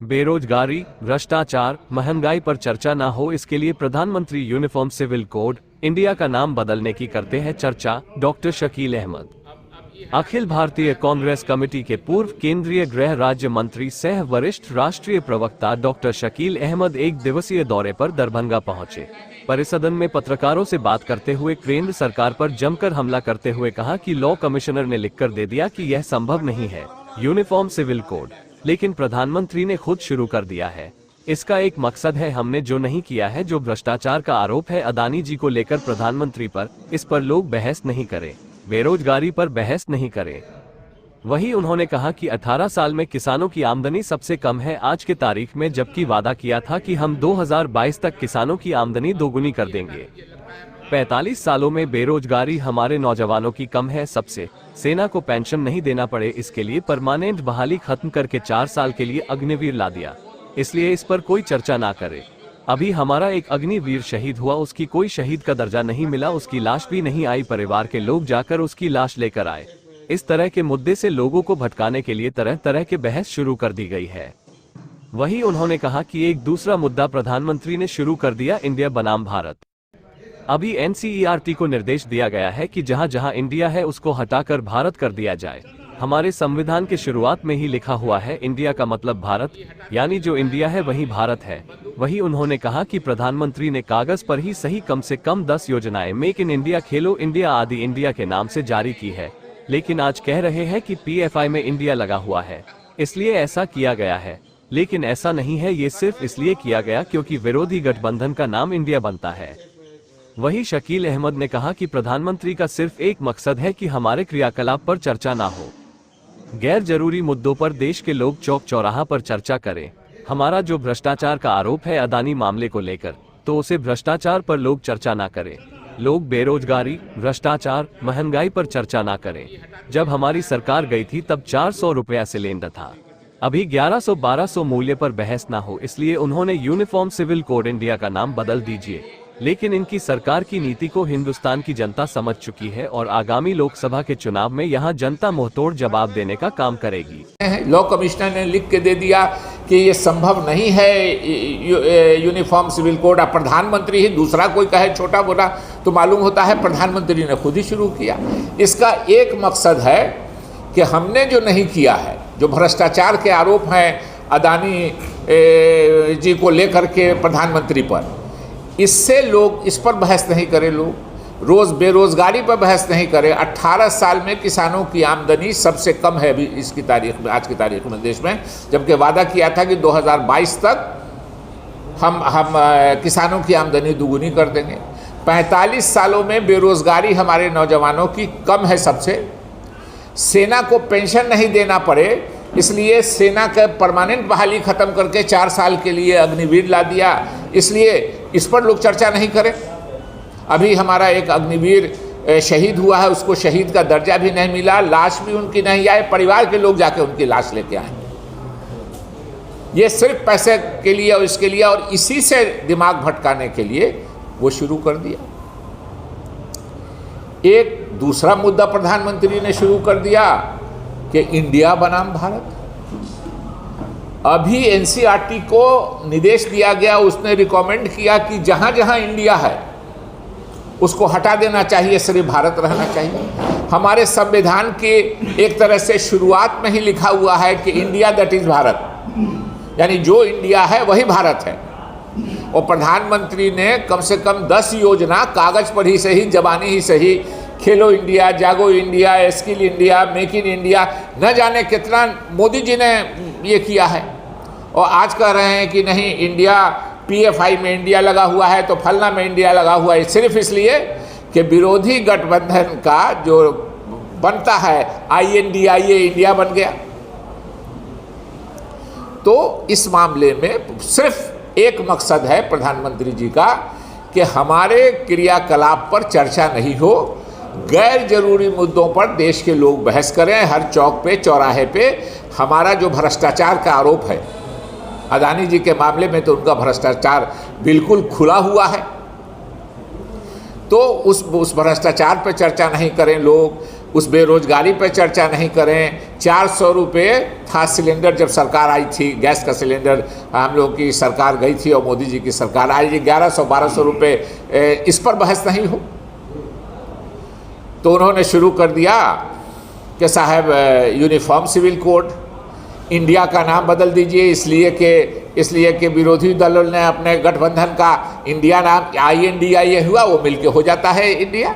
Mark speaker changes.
Speaker 1: बेरोजगारी, भ्रष्टाचार, महंगाई पर चर्चा न हो, इसके लिए प्रधानमंत्री यूनिफॉर्म सिविल कोड इंडिया का नाम बदलने की करते हैं चर्चा। डॉक्टर शकील अहमद। अखिल भारतीय कांग्रेस कमेटी के पूर्व केंद्रीय गृह राज्य मंत्री सह वरिष्ठ राष्ट्रीय प्रवक्ता डॉक्टर शकील अहमद एक दिवसीय दौरे पर दरभंगा पहुंचे। परिसदन में पत्रकारों से बात करते हुए केंद्र सरकार पर जमकर हमला करते हुए कहा कि लॉ कमिश्नर ने लिखकर दे दिया कि यह संभव नहीं है यूनिफॉर्म सिविल कोड, लेकिन प्रधानमंत्री ने खुद शुरू कर दिया है। इसका एक मकसद है, हमने जो नहीं किया है। जो भ्रष्टाचार का आरोप है अदानी जी को लेकर प्रधानमंत्री पर, इस पर लोग बहस नहीं करें, बेरोजगारी पर बहस नहीं करें। वहीं उन्होंने कहा कि 18 साल में किसानों की आमदनी सबसे कम है आज के तारीख में, जबकि वादा किया था कि हम 2022 तक किसानों की आमदनी दोगुनी कर देंगे। 45 सालों में बेरोजगारी हमारे नौजवानों की कम है सबसे। सेना को पेंशन नहीं देना पड़े, इसके लिए परमानेंट बहाली खत्म करके 4 साल के लिए अग्निवीर ला दिया, इसलिए इस पर कोई चर्चा ना करे। अभी हमारा एक अग्निवीर शहीद हुआ, उसकी कोई शहीद का दर्जा नहीं मिला, उसकी लाश भी नहीं आई, परिवार के लोग जाकर उसकी लाश लेकर आए। इस तरह के मुद्दे से लोगों को भटकाने के लिए तरह तरह के बहस शुरू कर दी गई है। वहीं उन्होंने कहा कि एक दूसरा मुद्दा प्रधानमंत्री ने शुरू कर दिया, इंडिया बनाम भारत। अभी एनसीईआरटी को निर्देश दिया गया है कि जहां जहां इंडिया है उसको हटाकर भारत कर दिया जाए। हमारे संविधान के शुरुआत में ही लिखा हुआ है इंडिया का मतलब भारत, यानी जो इंडिया है वही भारत है। वही उन्होंने कहा कि प्रधानमंत्री ने कागज पर ही सही कम से कम 10 योजनाएं make in India, Khelo India आदि इंडिया के नाम से जारी की है, लेकिन आज कह रहे हैं कि पीएफआई में इंडिया लगा हुआ है, इसलिए ऐसा किया गया है। लेकिन ऐसा नहीं है, ये सिर्फ इसलिए किया गया क्योंकि विरोधी गठबंधन का नाम इंडिया बनता है। वही शकील अहमद ने कहा कि प्रधानमंत्री का सिर्फ एक मकसद है कि हमारे क्रियाकलाप पर चर्चा ना हो, गैर जरूरी मुद्दों पर देश के लोग चौक चौराहा पर चर्चा करें। हमारा जो भ्रष्टाचार का आरोप है अदानी मामले को लेकर, तो उसे भ्रष्टाचार पर लोग चर्चा ना करें। लोग बेरोजगारी, भ्रष्टाचार, महंगाई पर चर्चा ना करें। जब हमारी सरकार गई थी तब 400 रुपया सिलेंडर था, अभी 1100-1200 मूल्य पर बहस ना हो, इसलिए उन्होंने यूनिफॉर्म सिविल कोड इंडिया का नाम बदल दीजिए। लेकिन इनकी सरकार की नीति को हिंदुस्तान की जनता समझ चुकी है और आगामी लोकसभा के चुनाव में यहां जनता मुंहतोड़ जवाब देने का काम करेगी।
Speaker 2: लॉ कमिश्नर ने लिख के दे दिया कि ये संभव नहीं है यूनिफॉर्म सिविल कोड। अब प्रधानमंत्री ही दूसरा कोई कहे छोटा बोला तो मालूम होता है प्रधानमंत्री ने खुद ही शुरू किया। इसका एक मकसद है कि हमने जो नहीं किया है, जो भ्रष्टाचार के आरोप हैं अदानी जी को लेकर के प्रधानमंत्री पर, इससे लोग इस पर बहस नहीं करें, लोग रोज बेरोजगारी पर बहस नहीं करें। 18 साल में किसानों की आमदनी सबसे कम है अभी इसकी तारीख में, आज की तारीख में देश में, जबकि वादा किया था कि 2022 तक हम किसानों की आमदनी दुगुनी कर देंगे। 45 सालों में बेरोजगारी हमारे नौजवानों की कम है सबसे। सेना को पेंशन नहीं देना पड़े, इसलिए सेना का परमानेंट बहाली खत्म करके 4 साल के लिए अग्निवीर ला दिया, इसलिए इस पर लोग चर्चा नहीं करें। अभी हमारा एक अग्निवीर शहीद हुआ है, उसको शहीद का दर्जा भी नहीं मिला, लाश भी उनकी नहीं आए, परिवार के लोग जाके उनकी लाश लेके आए। ये सिर्फ पैसे के लिए और इसके लिए, और इसी से दिमाग भटकाने के लिए वो शुरू कर दिया। एक दूसरा मुद्दा प्रधानमंत्री ने शुरू कर दिया कि इंडिया बनाम भारत। अभी एनसीईआरटी को निर्देश दिया गया, उसने रिकमेंड किया कि जहां जहां इंडिया है उसको हटा देना चाहिए, सिर्फ भारत रहना चाहिए। हमारे संविधान के एक तरह से शुरुआत में ही लिखा हुआ है कि इंडिया दैट इज भारत, यानी जो इंडिया है वही भारत है। और प्रधानमंत्री ने कम से कम 10 योजना कागज पर ही सही, जबानी ही सही, खेलो इंडिया, जागो India, skill India, make in India, न जाने कितना मोदी जी ने ये किया है। और आज कह रहे हैं कि नहीं इंडिया पीएफआई में इंडिया लगा हुआ है तो फलना में इंडिया लगा हुआ है, सिर्फ इसलिए कि विरोधी गठबंधन का जो बनता है INDIA इंडिया बन गया। तो इस मामले में सिर्फ एक मकसद है प्रधानमंत्री जी का कि हमारे क्रियाकलाप पर चर्चा नहीं हो, गैर जरूरी मुद्दों पर देश के लोग बहस करें। हर चौक पे चौराहे पे हमारा जो भ्रष्टाचार का आरोप है, अदानी जी के मामले में तो उनका भ्रष्टाचार बिल्कुल खुला हुआ है, तो उस भ्रष्टाचार पे चर्चा नहीं करें लोग। उस बेरोजगारी पर चर्चा नहीं करें। 400 रुपये था सिलेंडर जब सरकार आई थी, गैस का सिलेंडर हम लोग की सरकार गई थी और मोदी जी की सरकार आई, 1100-1200 रुपये, इस पर बहस नहीं हो। तो उन्होंने शुरू कर दिया कि साहब यूनिफॉर्म सिविल कोड, इंडिया का नाम बदल दीजिए, इसलिए कि विरोधी दलों ने अपने गठबंधन का इंडिया नाम INDIA हुआ, वो मिलके हो जाता है इंडिया।